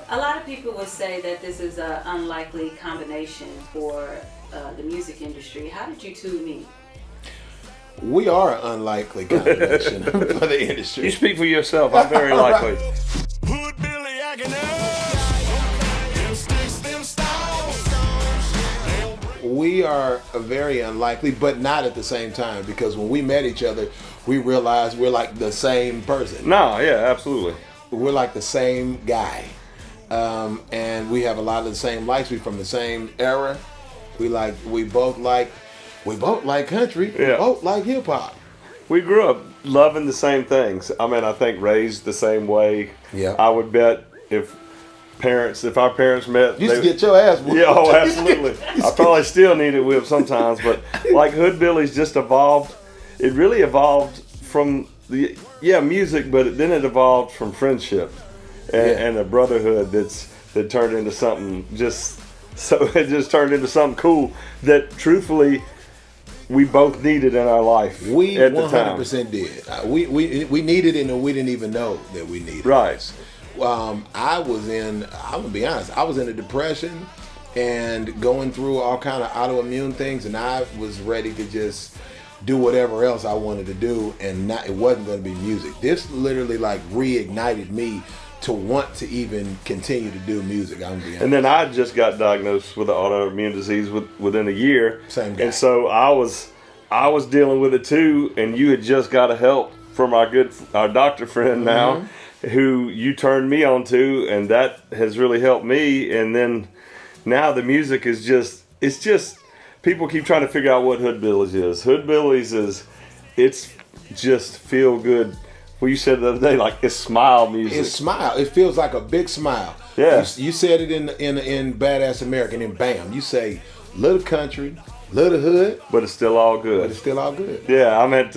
A lot of people would say that this is an unlikely combination for the music industry. How did you two meet? We are an unlikely combination for the industry. You speak for yourself. I'm very likely. Hoodbilly acting up. Them sticks, them stones. We are very unlikely, but not at the same time, because when we met each other, we realized we're like the same person. No, yeah, absolutely. We're like the same guy. And we have a lot of the same likes. We're from the same era. We both like country. We Yeah. both like hip hop. We grew up loving the same things. I mean, I think raised the same way. Yeah. I would bet if our parents met, You used to get your ass whooped. yeah, oh, absolutely. I probably still need it whipped sometimes, but like Hoodbillies just evolved. It really evolved from music, but then it evolved from friendship and a brotherhood that turned into something it just turned into something cool that truthfully we both needed in our life. We at the time. 100% did. We needed it, and we didn't even know that we needed it. Right. I'm gonna be honest, I was in a depression and going through all kind of autoimmune things, and I was ready to just do whatever else I wanted to do, and it wasn't going to be music. This literally like reignited me to want to even continue to do music. I'm gonna be honest. And then I just got diagnosed with an autoimmune disease within a year. Same guy. And so I was dealing with it too, and you had just got a help from our doctor friend now, who you turned me on to, and that has really helped me. And then now the music is just people keep trying to figure out what Hoodbillies is. Hoodbillies it's just feel good. Well, you said the other day, like it's smile music. It's smile. It feels like a big smile. Yeah. You said it in Badass American, and bam, you say little country, little hood, but it's still all good. but it's still all good. Yeah, I meant,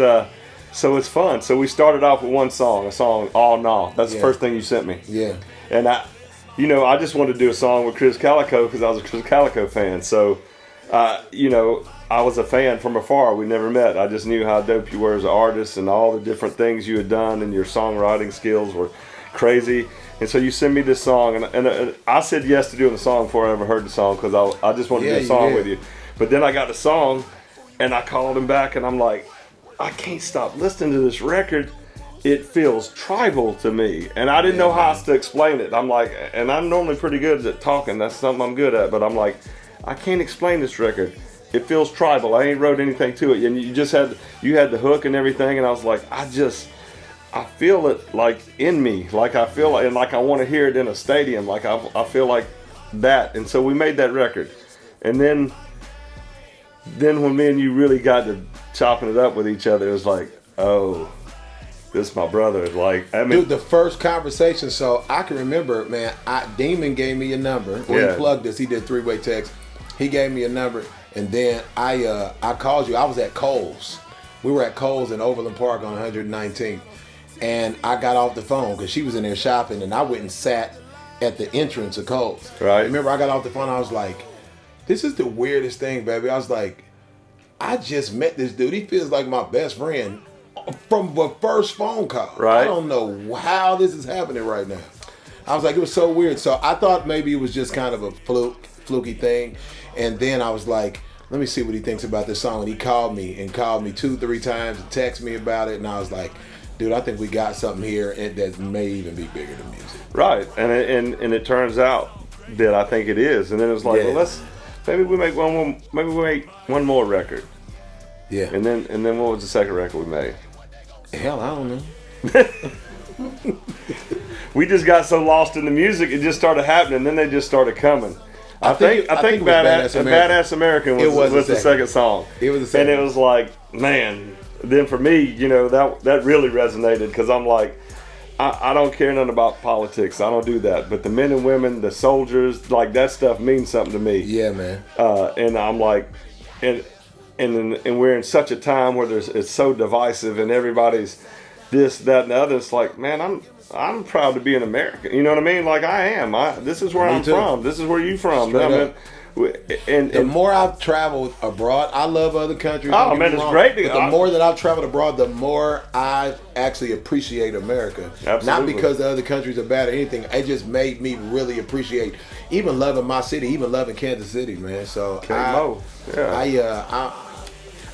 so it's fun. So we started off with a song, All Nah. That's the Yeah. first thing you sent me. Yeah. And I just wanted to do a song with Krizz Kaliko because I was a Krizz Kaliko fan. So, I was a fan from afar. We never met. I just knew how dope you were as an artist, and all the different things you had done, and your songwriting skills were crazy. And so you sent me this song, and I said yes to doing the song before I ever heard the song because I just wanted to do a song with you. But then I got the song, and I called him back, and I'm like, I can't stop listening to this record. It feels tribal to me, and I didn't know how else to explain it. I'm like, and I'm normally pretty good at talking. That's something I'm good at. But I'm like, I can't explain this record. It feels tribal. I ain't wrote anything to it, and you had the hook and everything, and I was like, I feel it like in me, like I feel like, and like I want to hear it in a stadium, like I feel like that, and so we made that record, and then when me and you really got to chopping it up with each other, it was like, oh, this is my brother. Like, I mean, Dude, the first conversation, so I can remember, man, Demon gave me a number. When he plugged us, he did 3-way text. He gave me a number, and then I called you. I was at Cole's. We were at Cole's in Overland Park on 119th, and I got off the phone because she was in there shopping, and I went and sat at the entrance of Cole's. Right. Remember, I got off the phone, I was like, this is the weirdest thing, baby. I was like, I just met this dude. He feels like my best friend from the first phone call. Right. I don't know how this is happening right now. I was like, it was so weird. So I thought maybe it was just kind of a fluky thing. And then I was like, let me see what he thinks about this song. And he called me 2-3 times and texted me about it. And I was like, dude, I think we got something here that may even be bigger than music. right, and it turns out that I think it is. And then it was like, well, maybe we make one more record. Yeah. And then what was the second record we made? Hell, I don't know. We just got so lost in the music, it just started happening. Then they just started coming. I think it was Badass American was the second song. It was the second. And it was like, man. Then for me, that really resonated because I'm like, I don't care nothing about politics. I don't do that. But the men and women, the soldiers, like that stuff means something to me. Yeah, man. And I'm like, and we're in such a time where it's so divisive and everybody's this, that, and the other. It's like, man, I'm proud to be an American. You know what I mean? Like I am. This is where Me I'm too. from. This is where you from. Straight I mean, up. The more I've traveled abroad, I love other countries. Oh, don't get man, me it's wrong, great But the more that I've traveled abroad, the more I actually appreciate America. Absolutely. Not because the other countries are bad or anything. It just made me really appreciate, even loving my city, even loving Kansas City, man. So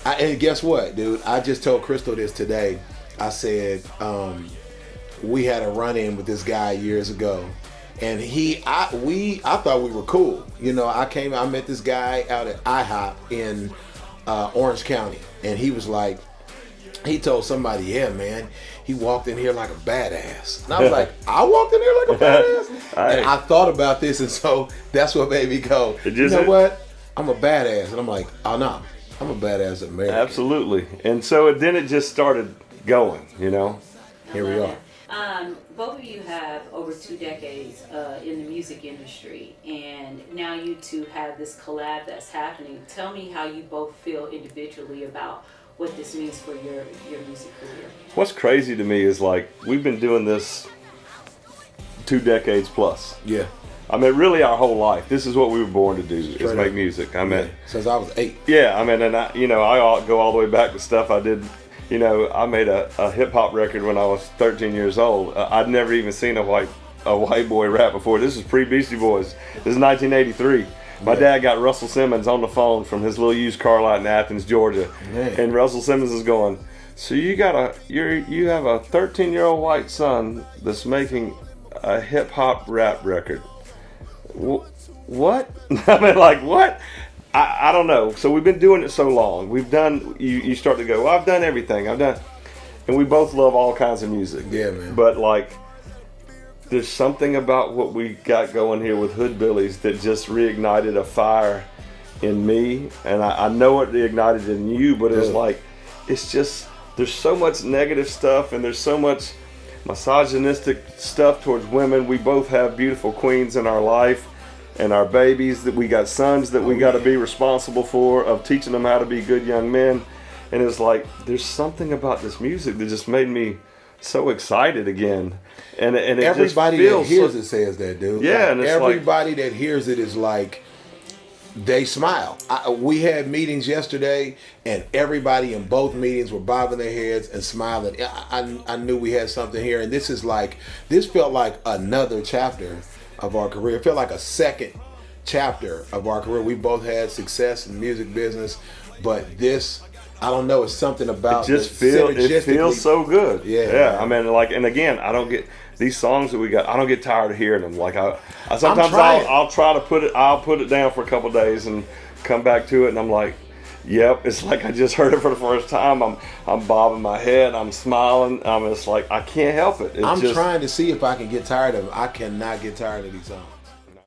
and guess what, dude? I just told Crystal this today. I said we had a run-in with this guy years ago. And I thought we were cool. You know, I met this guy out at IHOP in Orange County. And he was like, he told somebody, yeah, man, he walked in here like a badass. And I was like, I walked in here like a badass? And I thought about this, and so that's what made me go, you know what? I'm a badass. And I'm like, oh, no, I'm a badass American. Absolutely. And so then it just started going, you know. Here we are. Both of you have over 2 decades in the music industry, and now you two have this collab that's happening. Tell me how you both feel individually about what this means for your music career. What's crazy to me is like we've been doing this 2 decades plus. Yeah. I mean, really our whole life. This is what we were born to do, is make music. I mean, since I was 8. Yeah, I mean, and I go all the way back to stuff I did. You know, I made a hip hop record when I was 13 years old. I'd never even seen a white boy rap before. This is pre-Beastie Boys. This is 1983. My dad got Russell Simmons on the phone from his little used car lot in Athens, Georgia, and Russell Simmons is going, "So you have a 13-year-old white son that's making a hip hop rap record? What?" I mean, like what? I don't know. So we've been doing it so long. We've done. You start to go, well, I've done everything. And we both love all kinds of music. Yeah, man. But like, there's something about what we got going here with Hoodbillies that just reignited a fire in me, and I know it reignited in you. But it's like, it's just there's so much negative stuff, and there's so much misogynistic stuff towards women. We both have beautiful queens in our life. And our babies, that we got sons that we got to be responsible for, of teaching them how to be good young men. And it's like, there's something about this music that just made me so excited again. And it everybody just that hears it says that, dude. Yeah, like, and it's everybody that hears it is like, they smile. We had meetings yesterday, and everybody in both meetings were bobbing their heads and smiling. I knew we had something here, and this felt like another chapter of our career. It felt like a second chapter of our career. We both had success in the music business, but this, I don't know, it's something about it feels so good. Yeah. I mean, like, and again, I don't get these songs that we got. I don't get tired of hearing them. Like I sometimes I'll try to put it down for a couple of days and come back to it, and I'm like, yep, it's like I just heard it for the first time. I'm bobbing my head, I'm smiling. It's like I can't help it. I'm trying to see if I can get tired of them. I cannot get tired of these songs.